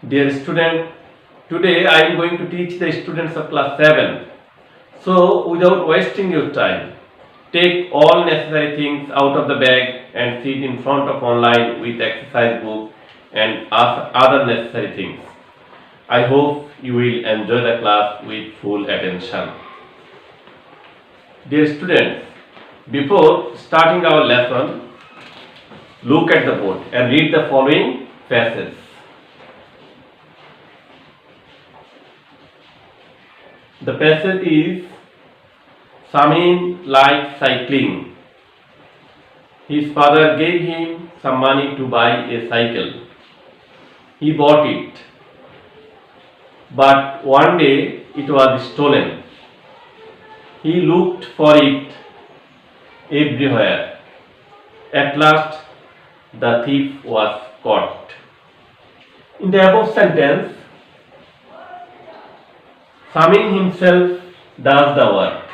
Dear student, today I am going to teach the students of class 7. So, without wasting your time, take all necessary things out of the bag and sit in front of online with exercise book and other necessary things. I hope you will enjoy the class with full attention. Dear students, before starting our lesson, look at the board and read the following passage. The passage is Samin likes cycling. His father gave him some money to buy a cycle. He bought it. But one day it was stolen. He looked for it everywhere. At last the thief was caught. In the above sentence, Samin himself does the work.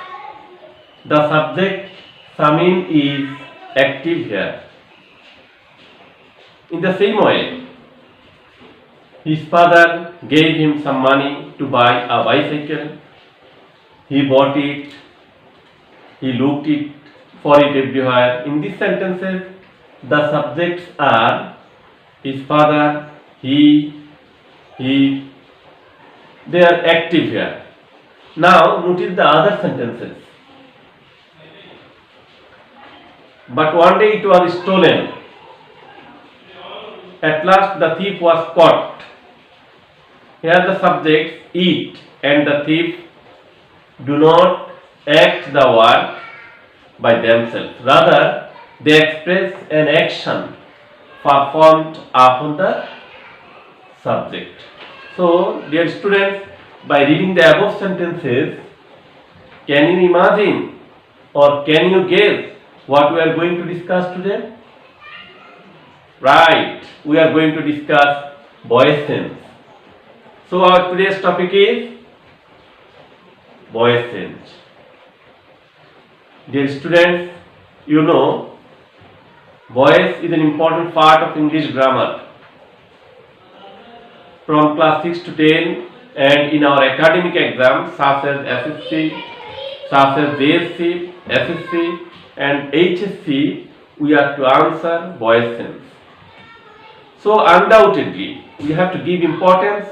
The subject Samin is active here. In the same way, his father gave him some money to buy a bicycle. He bought it. He looked for it everywhere. In these sentences, the subjects are his father, he, they are active here. Now notice the other sentences. But one day it was stolen. At last the thief was caught. Here the subjects it and the thief do not act the work by themselves. Rather, they express an action performed upon the subject. So, dear students, by reading the above sentences, can you imagine or can you guess what we are going to discuss today? Right, we are going to discuss voicence. So, our today's topic is voicence. Dear students, you know, voice is an important part of English grammar. From class 6 to 10 and in our academic exams such as SSC, such as JSC, SSC and HSC, we have to answer voicence. So undoubtedly, we have to give importance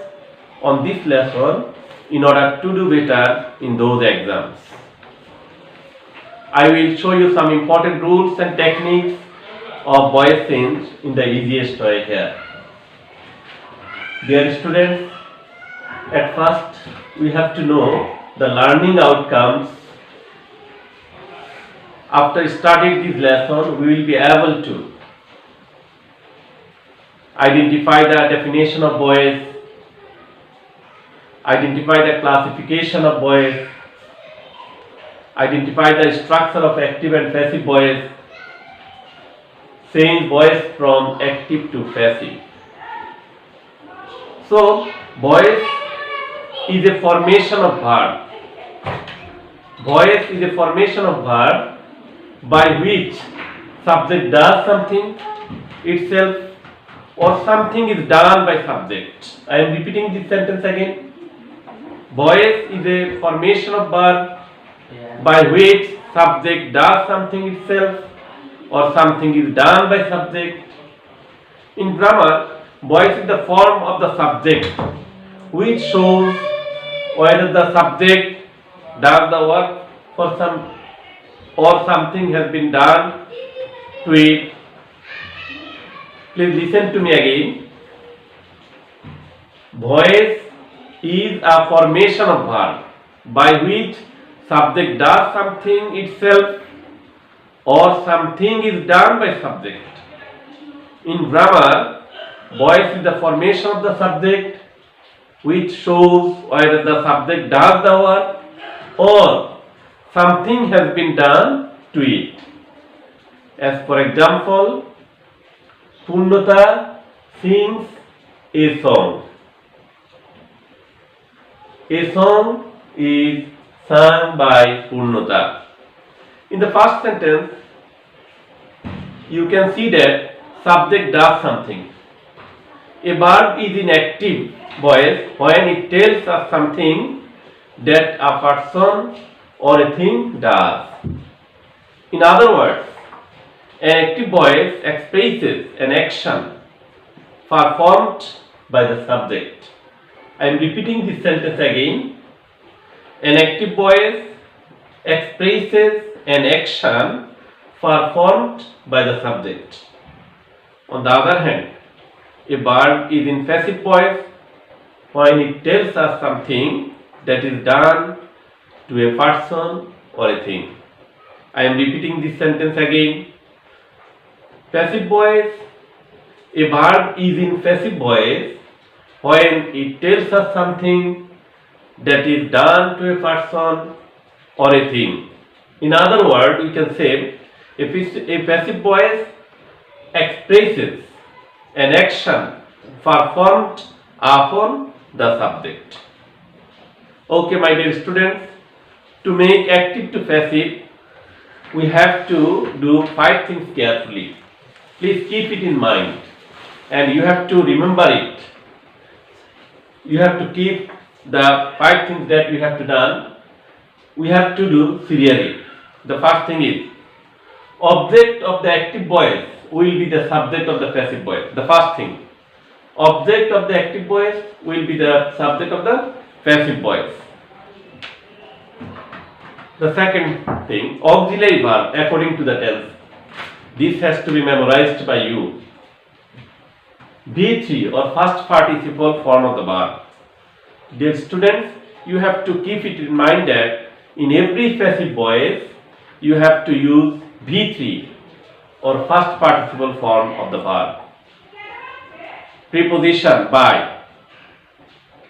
on this lesson in order to do better in those exams. I will show you some important rules and techniques of voicence in the easiest way here. Dear students, at first we have to know the learning outcomes. After starting this lesson, we will be able to identify the definition of voice, identify the classification of voice, identify the structure of active and passive voice, change voice from active to passive. So, voice is a formation of verb. Voice is a formation of verb by which subject does something itself or something is done by subject. I am repeating this sentence again. Voice is a formation of verb by which subject does something itself or something is done by subject. In grammar, voice is the form of the subject which shows whether the subject does the work for some or something has been done to it. Please listen to me again. Voice is a formation of verb by which subject does something itself or something is done by subject. In grammar, voice is the formation of the subject which shows whether the subject does the work or something has been done to it. As for example, Purnata sings a song. A song is sung by Purnata. In the first sentence, you can see that subject does something. A verb is in active voice when it tells us something that a person or a thing does. In other words, an active voice expresses an action performed by the subject. I am repeating this sentence again. An active voice expresses an action performed by the subject. On the other hand, a verb is in passive voice when it tells us something that is done to a person or a thing. I am repeating this sentence again. Passive voice. A verb is in passive voice when it tells us something that is done to a person or a thing. In other words, we can say a passive voice expresses an action performed upon the subject. Okay, my dear students, to make active to passive, we have to do 5 things carefully. Please keep it in mind and you have to remember it. You have to keep the 5 things that we have to done. We have to do serially. The first thing is, object of the active voice will be the subject of the passive voice. The first thing, object of the active voice will be the subject of the passive voice. The second thing, auxiliary verb according to the tense. This has to be memorized by you. V3 or first participle form of the verb. Dear students, you have to keep it in mind that in every passive voice you have to use V3 or first participle form of the verb. Preposition by,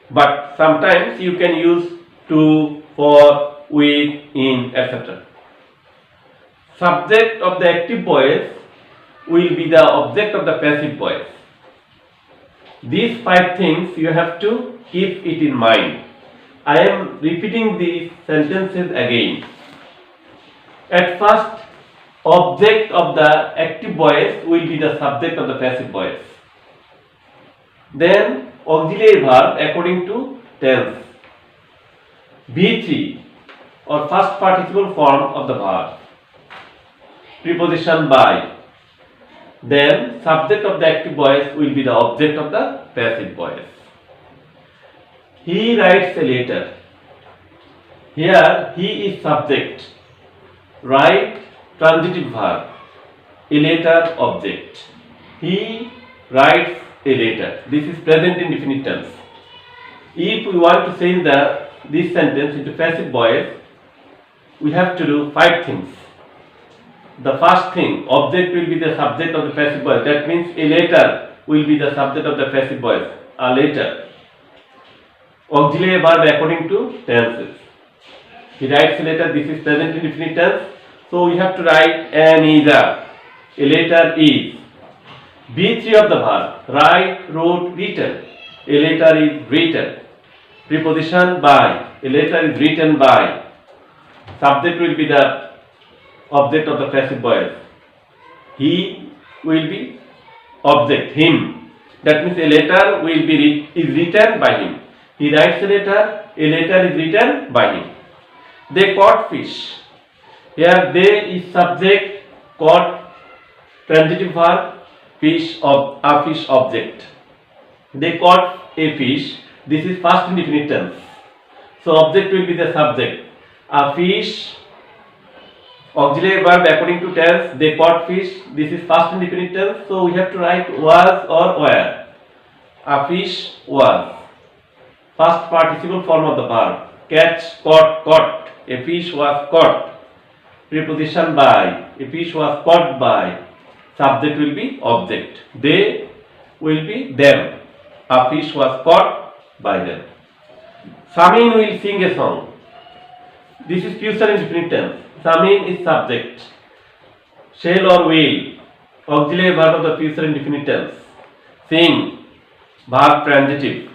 but sometimes you can use to, for, with, in, etc. Subject of the active voice will be the object of the passive voice. These 5 things you have to keep it in mind. I am repeating these sentences again. At first, object of the active voice will be the subject of the passive voice. Then auxiliary verb according to tense. V3 or first participle form of the verb. Preposition by. Then subject of the active voice will be the object of the passive voice. He writes a letter. Here he is subject. Write transitive verb. A letter object. He writes a letter. This is present indefinite tense. If we want to change this sentence into passive voice, we have to do 5 things. The first thing, object will be the subject of the passive voice. That means a letter will be the subject of the passive voice. A letter. Auxiliary verb according to tenses. He writes a letter. This is present indefinite tense. So we have to write an either. A letter is. B3 of the verb. Write, wrote, written. A letter is written. Preposition by. A letter is written by. Subject will be the object of the passive voice. He will be object, him. That means a letter will be is written by him. He writes a letter is written by him. They caught fish. Here they is subject, caught transitive verb, fish of a fish object. They caught a fish. This is past indefinite tense. So object will be the subject. A fish. Auxiliary verb according to tense, they caught fish. This is past indefinite tense, so we have to write was or were. A fish was. Past participle form of the verb. Catch, caught, caught. A fish was caught. Preposition by. A fish was caught by. Subject will be object. They will be them. A fish was caught by them. Samin will sing a song. This is future indefinite tense. Samin is subject. Shall or will. Auxiliary verb of the future indefinite tense. Sing. Verb transitive.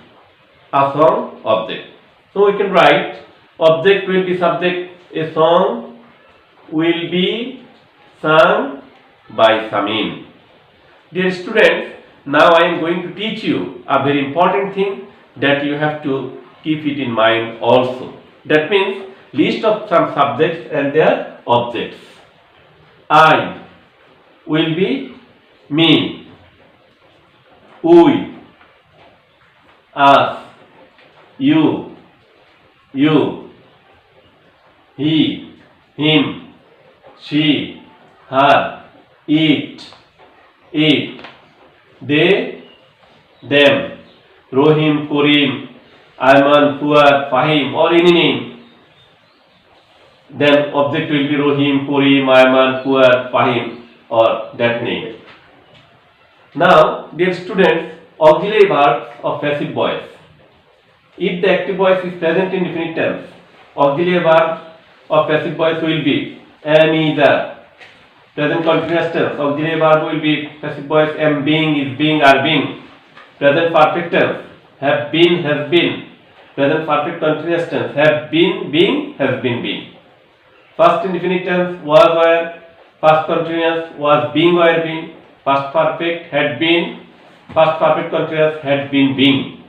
A song object. So we can write object will be subject. A song will be sung by Samin. Dear students, Now I am going to teach you a very important thing that you have to keep it in mind also. That means list of some subjects and their objects. I will be me, we, us, you, he, him, she, her, it, they, them, Rohim, Kurim, Ayman, Fuad, Fahim, or any name. Then object will be Rohim, Kurim, Ayman, Fuad, Fahim, or that name. Now, dear students, auxiliary verbs of passive voice. If the active voice is present in definite tense, auxiliary verb of passive voice will be am, is, are. Present continuous tense, auxiliary verb will be passive voice am, being, is being, are being. Present perfect tense, have been, has been. Present perfect continuous tense, have been, being, has been, being. Past indefinite tense, was, were. Past continuous, was, being, were, being. Past perfect, had been. Past perfect continuous, had been, being.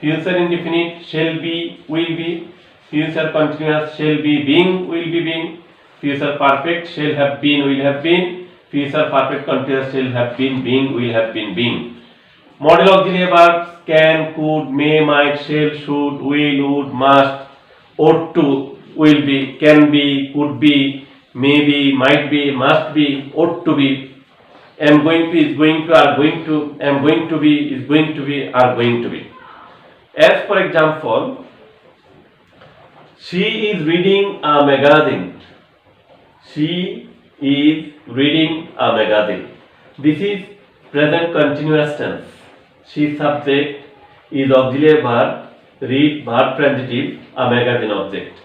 Future indefinite, shall be, will be. Future continuous, shall be, being, will be, being. Future perfect, shall have been, will have been. Future perfect continuous, shall have been, being, will have been, being. Model auxiliary verbs can, could, may, might, shall, should, will, would, must, ought to, will be, can be, could be, may be, might be, must be, ought to be. Am going to, is going to, are going to. Am going to be, is going to be, are going to be. As for example, she is reading a magazine. She is reading a magazine. This is present continuous tense. She subject is auxiliary verb, read verb transitive, a magazine object.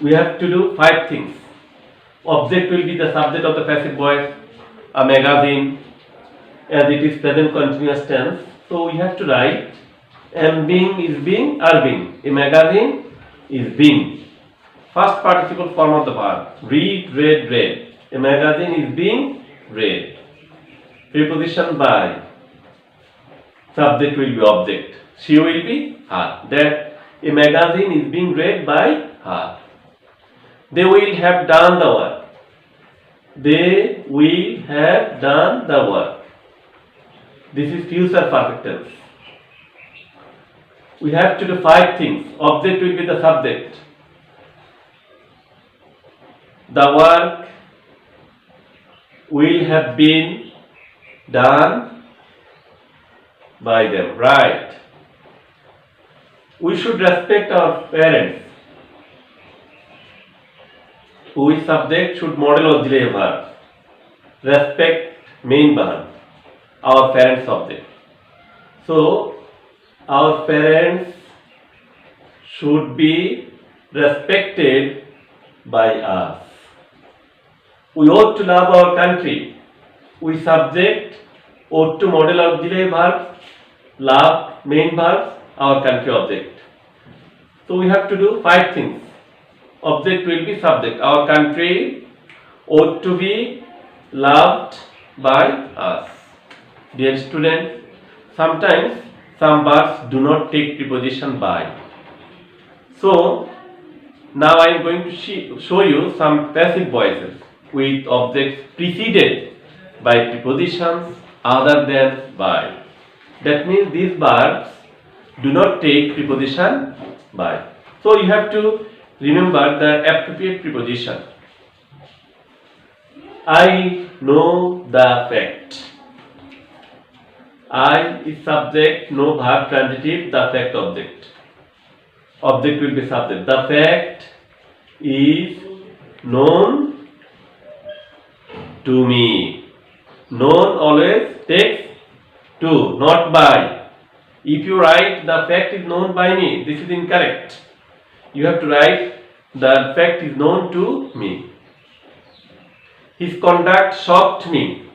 We have to do 5 things. Object will be the subject of the passive voice, a magazine, as it is present continuous tense. So we have to write am, being, is being, are being. A magazine is being. First participle form of the verb. Read, read, read. A magazine is being read. Preposition by. Subject will be object. She will be her. That a magazine is being read by her. They will have done the work. They will have done the work. This is future perfect tense. We have to do 5 things. Object will be the subject. The work will have been done by them. Right. We should respect our parents. Who is subject should model auxiliary verb. Respect main verb. Our parents object. So our parents should be respected by us. We ought to love our country. We subject ought to model auxiliary verb, love main verb, our country object. So we have to do 5 things. Object will be subject. Our country ought to be loved by us. Dear students, sometimes some verbs do not take preposition by. So now I am going to show you some passive voices with objects preceded by prepositions other than by. That means these verbs do not take preposition by. So you have to remember the appropriate preposition. I know the fact. I is subject, no verb transitive, the fact object. Object will be subject. The fact is known to me. Known always takes to, not by. If you write the fact is known by me, this is incorrect. You have to write the fact is known to me. His conduct shocked me.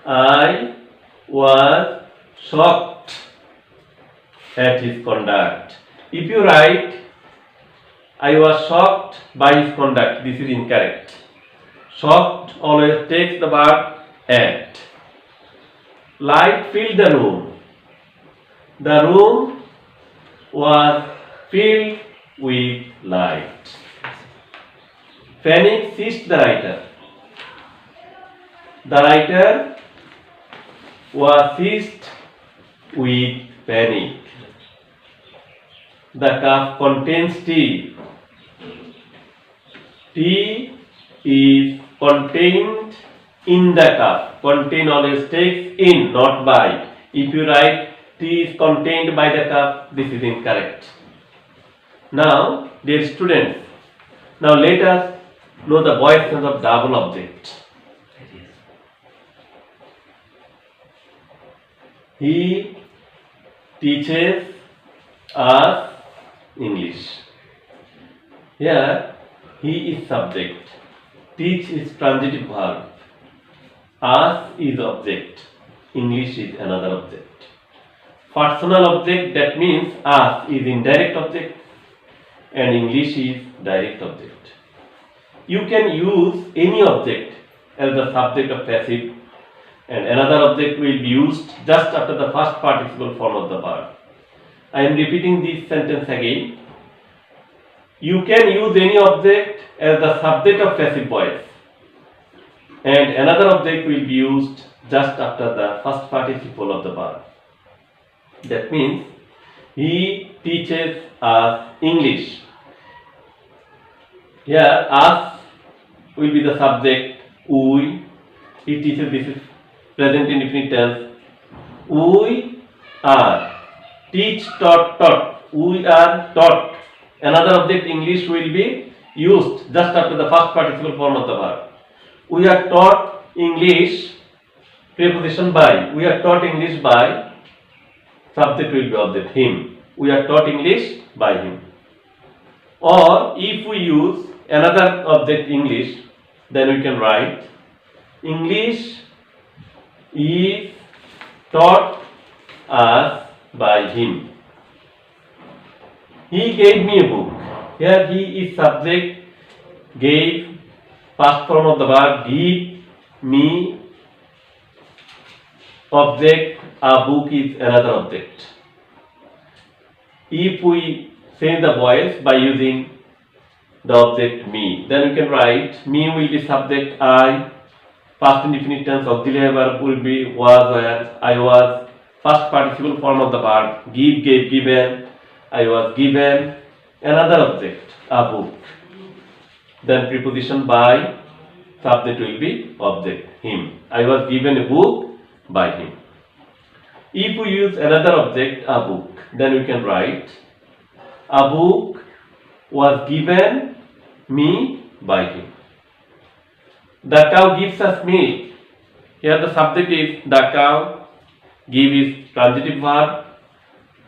I was shocked at his conduct. If you write I was shocked by his conduct, this is incorrect. Shocked always takes the verb at. light filled the room. The room was filled with light. Panic seized the writer. The writer was seized with panic. The cup contains tea. Tea is contained in the cup. Contain always takes in, not by. If you write tea is contained by the cup, this is incorrect. Now, dear students, now let us know the voice sense of double object. He teaches us English. Here, he is subject. Teach is transitive verb. Us is object. English is another object. Personal object, that means us is indirect object and English is direct object. You can use any object as the subject of passive, and another object will be used just after the first participle form of the verb. I am repeating this sentence again. You can use any object as the subject of passive voice, and another object will be used just after the first participle of the verb. That means he teaches us English. Here us will be the subject, we. He teaches, this is present indefinite tense. We are. Teach, taught. We are taught. Another object, English, will be used just after the first participle form of the verb. We are taught English, preposition by. We are taught English by, subject will be object, him. We are taught English by him. Or if we use another object, English, then we can write English is taught us by him. He gave me a book. Here he is subject, gave, past form of the verb, give me, object, a book is another object. If we change the voice by using the object me, then we can write me will be subject, I, past indefinite tense auxiliary verb will be was, were, I was, first participle form of the verb, give, gave, given, I was given, another object, a book. Then preposition by, subject will be object, him. I was given a book by him. If we use another object, a book, then we can write a book was given me by him. The cow gives us milk. Here the subject is the cow, give is transitive verb,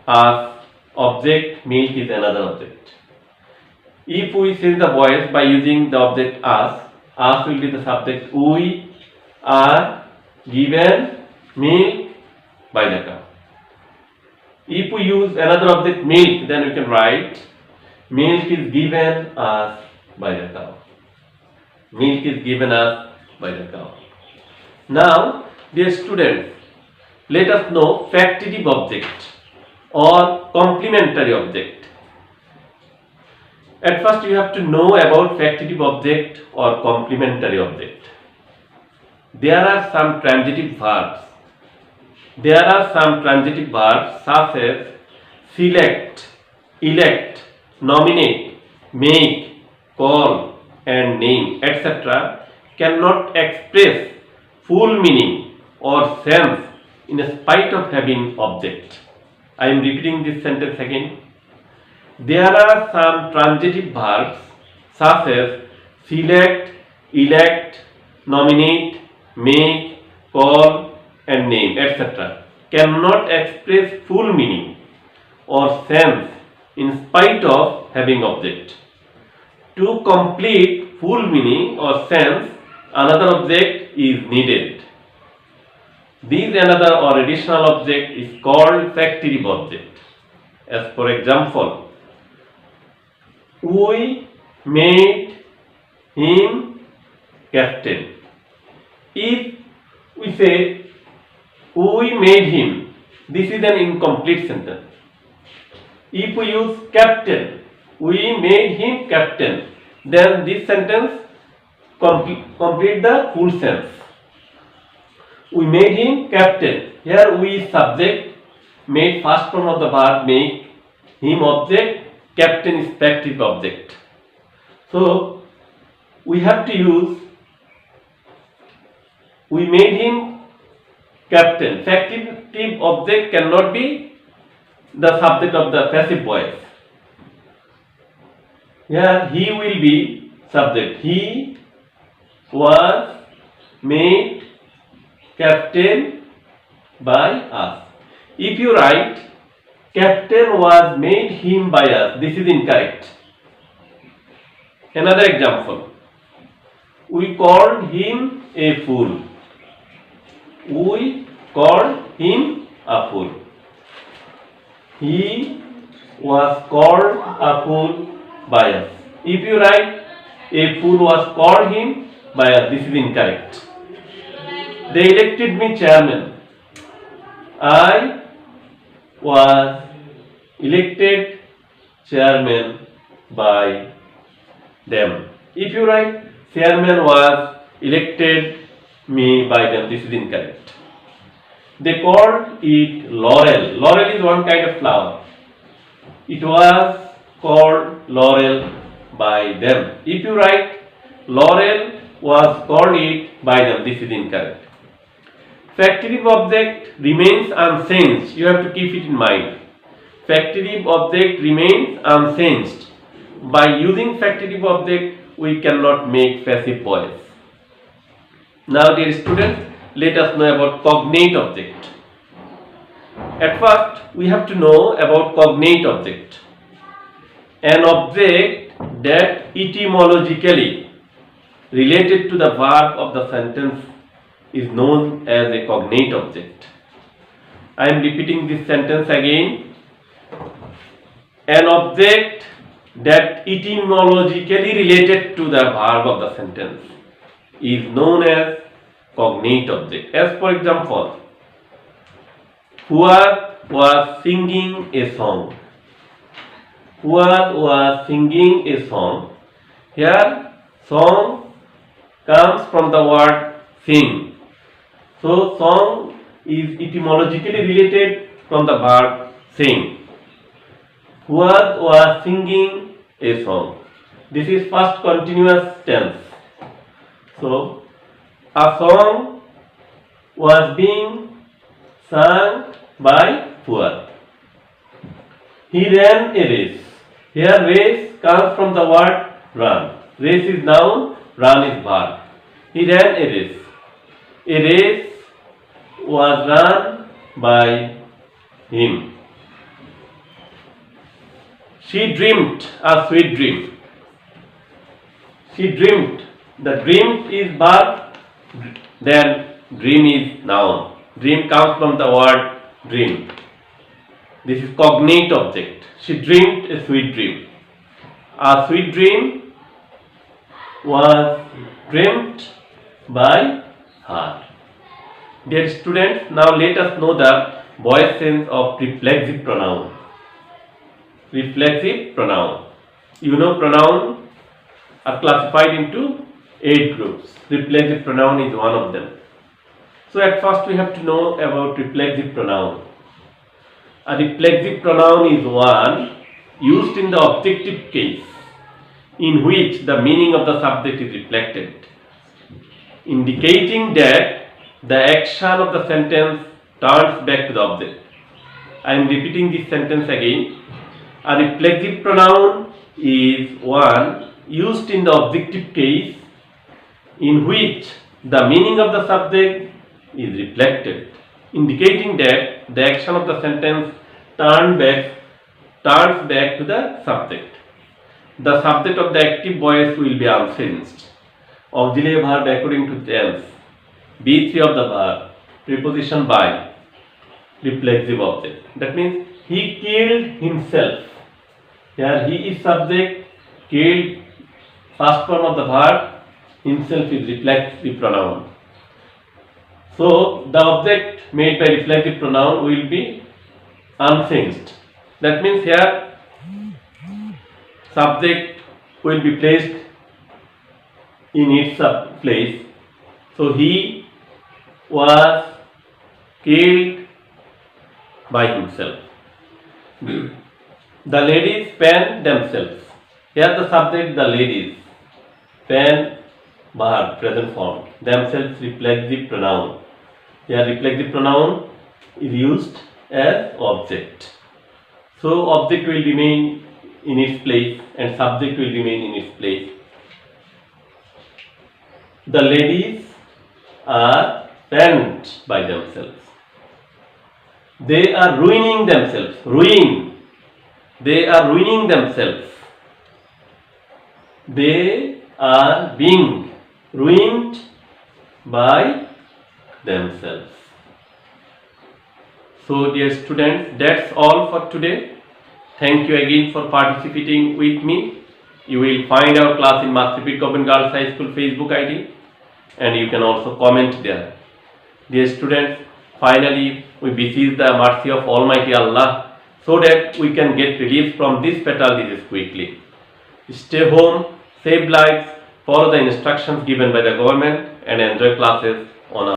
as object, milk is another object. If we change the voice by using the object us will be the subject, we are given milk by the cow. If we use another object, milk, then we can write milk is given us by the cow. Milk is given us by the cow. Now, dear students, let us know factitive object or complementary object. At first, you have to know about factitive object or complementary object. There are some transitive verbs. There are some transitive verbs such as select, elect, nominate, make, call, and name, etc. cannot express full meaning or sense in spite of having object. I am repeating this sentence again. There are some transitive verbs such as select, elect, nominate, make, call, and name, etc. cannot express full meaning or sense in spite of having object. To complete full meaning or sense, another object is needed. This another or additional object is called factitive object. As for example, we made him captain. If we say We made him. This is an incomplete sentence. If we use captain, we made him captain, then this sentence complete the full sense. We made him captain. Here we is subject, made first form of the verb, make him object, captain is passive object. So we have to use we made him captain. Passive object cannot be the subject of the passive voice. Here he will be subject. He was made captain by us. If you write captain was made him by us, this is incorrect. Another example. We called him a fool. We called him a fool. He was called a fool by us. If you write a fool was called him by us, this is incorrect. They elected me chairman. I was elected chairman by them. If you write chairman was elected me by them, this is incorrect. They called it laurel. Laurel is one kind of flower. It was called laurel by them. If you write laurel was called it by them, this is incorrect. Factitive object remains unchanged. You have to keep it in mind. Factitive object remains unchanged. By using factitive object, we cannot make passive voice. Now, dear students, let us know about cognate object. At first, we have to know about cognate object. An object that etymologically related to the verb of the sentence is known as a cognate object. I am repeating this sentence again. An object that etymologically related to the verb of the sentence is known as cognate object. As for example, Fuad was singing a song. Fuad was singing a song. Here, song comes from the word sing. So, song is etymologically related from the verb sing. Fuad was singing a song. This is first continuous tense. So, a song was being sung by Fuad. He ran a race. Here race comes from the word run. Race is noun, run is verb. He ran a race. A race was run by him. She dreamed a sweet dream. She dreamed. The dream is verb, then dream is noun. Dream comes from the word dream. This is cognate object. She dreamed a sweet dream. A sweet dream was dreamt by her. Dear students, now let us know the voice sense of reflexive pronoun. Reflexive pronoun. You know pronouns are classified into 8 groups. Reflexive pronoun is one of them. So at first we have to know about reflexive pronoun. A reflexive pronoun is one used in the objective case in which the meaning of the subject is reflected, indicating that the action of the sentence turns back to the object. I am repeating this sentence again. A reflexive pronoun is one used in the objective case in which the meaning of the subject is reflected, indicating that the action of the sentence turns back to the subject. The subject of the active voice will be unchanged. Auxiliary verb according to tense. B3 of the verb. Preposition by. Reflexive object. That means he killed himself. Here he is subject. Killed. First form of the verb. Himself is reflexive pronoun. So the object made by reflexive pronoun will be unchanged. That means here subject will be placed in its place. So he was killed by himself. The ladies fan themselves. Here the subject, the ladies. Fan, verb, present form. Themselves, reflexive pronoun. Here reflexive pronoun is used as object. So object will remain in its place and subject will remain in its place. The ladies are fanned by themselves. They are ruining themselves. Ruin. They are ruining themselves. They are being ruined by themselves. So dear students, that's all for today. Thank you again for participating with me. You will find our class in Matripit Government Girls High School Facebook ID and you can also comment there. Dear students, finally we beseech the mercy of Almighty Allah so that we can get relief from this fatal disease quickly. Stay home, save lives, follow the instructions given by the government and enjoy classes on